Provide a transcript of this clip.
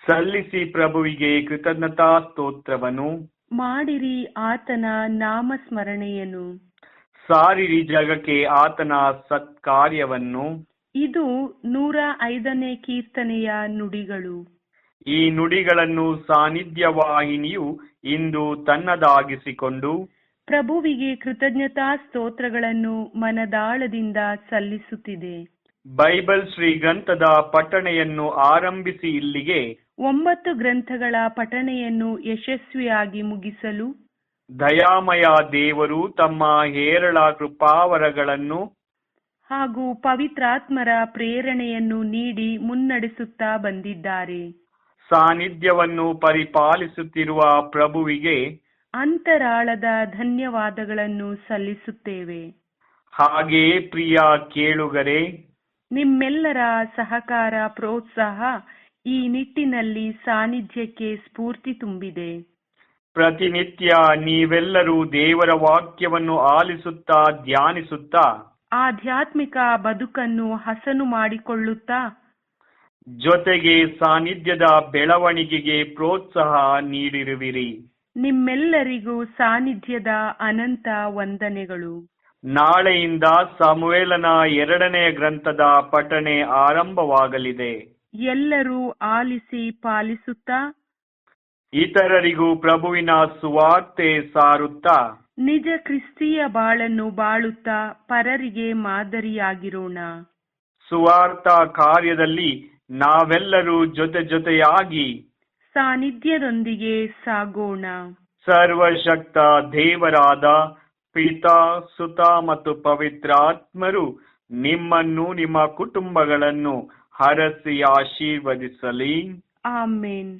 ಸಲ್ಲಿಸಿ ಪ್ರಭುವಿಗೆ ಕೃತಜ್ಞತಾ ಸ್ತೋತ್ರವನ್ನು. ಮಾಡಿರಿ ಆತನ ನಾಮಸ್ಮರಣೆಯನ್ನು. ಸಾರಿರಿ ಜಗಕ್ಕೆ ಆತನ ಸತ್ಕಾರ್ಯವನ್ನು. ಇದು 105ನೇ ಕೀರ್ತನೆಯ ನುಡಿಗಳು. ಈ ನುಡಿಗಳನ್ನು ಸಾನ್ನಿಧ್ಯ ವಾಹಿನಿಯು ಇಂದು ತನ್ನದಾಗಿಸಿಕೊಂಡು ಪ್ರಭುವಿಗೆ ಕೃತಜ್ಞತಾ ಸ್ತೋತ್ರಗಳನ್ನು ಮನದಾಳದಿಂದ ಸಲ್ಲಿಸುತ್ತಿದೆ. ಬೈಬಲ್ ಶ್ರೀಗ್ರಂಥದ ಪಠಣೆಯನ್ನು ಆರಂಭಿಸಿ ಇಲ್ಲಿಗೆ 9 ಗ್ರಂಥಗಳ ಪಠಣೆಯನ್ನು ಯಶಸ್ವಿಯಾಗಿ ಮುಗಿಸಲು ದಯಾಮಯ ದೇವರು ತಮ್ಮ ಹೇರಳ ಕೃಪಾವರಗಳನ್ನು ಹಾಗೂ ಪವಿತ್ರಾತ್ಮರ ಪ್ರೇರಣೆಯನ್ನು ನೀಡಿ ಮುನ್ನಡೆಸುತ್ತಾ ಬಂದಿದ್ದಾರೆ. ಸಾನ್ನಿಧ್ಯವನ್ನು ಪರಿಪಾಲಿಸುತ್ತಿರುವ ಪ್ರಭುವಿಗೆ ಅಂತರಾಳದ ಧನ್ಯವಾದಗಳನ್ನು ಸಲ್ಲಿಸುತ್ತೇವೆ. ಹಾಗೆಯೇ ಪ್ರಿಯ ಕೇಳುಗರೆ, ನಿಮ್ಮೆಲ್ಲರ ಸಹಕಾರ ಪ್ರೋತ್ಸಾಹ ಈ ನಿಟ್ಟಿನಲ್ಲಿ ಸಾನ್ನಿಧ್ಯಕ್ಕೆ ಸ್ಫೂರ್ತಿ ತುಂಬಿದೆ. ಪ್ರತಿನಿತ್ಯ ನೀವೆಲ್ಲರೂ ದೇವರ ವಾಕ್ಯವನ್ನು ಆಲಿಸುತ್ತಾ ಧ್ಯಾನಿಸುತ್ತಾ ಆಧ್ಯಾತ್ಮಿಕ ಬದುಕನ್ನು ಹಸನು ಮಾಡಿಕೊಳ್ಳುತ್ತಾ ಜೊತೆಗೆ ಸಾನ್ನಿಧ್ಯದ ಬೆಳವಣಿಗೆಗೆ ಪ್ರೋತ್ಸಾಹ ನೀಡಿರುವಿರಿ. ನಿಮ್ಮೆಲ್ಲರಿಗೂ ಸಾನ್ನಿಧ್ಯದ ಅನಂತ ವಂದನೆಗಳು. ನಾಳೆಯಿಂದ ಸಮುವೇಲನ 2ನೇ ಗ್ರಂಥದ ಪಠಣೆ ಆರಂಭವಾಗಲಿದೆ. ಎಲ್ಲರೂ ಆಲಿಸಿ ಪಾಲಿಸುತ್ತಾ ಇತರರಿಗೂ ಪ್ರಭುವಿನ ಸುವಾರ್ತೆ ಸಾರುತ್ತಾ ನಿಜ ಕ್ರಿಸ್ತೀಯ ಬಾಳನ್ನು ಬಾಳುತ್ತಾ ಪರರಿಗೆ ಮಾದರಿಯಾಗಿರೋಣ. ಸುವಾರ್ಥ ಕಾರ್ಯದಲ್ಲಿ ನಾವೆಲ್ಲರೂ ಜೊತೆಯಾಗಿ ಸಾನ್ನಿಧ್ಯದೊಂದಿಗೆ ಸಾಗೋಣ. ಸರ್ವಶಕ್ತ ದೇವರಾದ ಪಿತಾ, ಸುತ ಮತ್ತು ಪವಿತ್ರಾತ್ಮರು ನಿಮ್ಮನ್ನು ನಿಮ್ಮ ಕುಟುಂಬಗಳನ್ನು ಹರಸಿ ಆಶೀರ್ವದಿಸಲಿ. ಆಮೇನ್.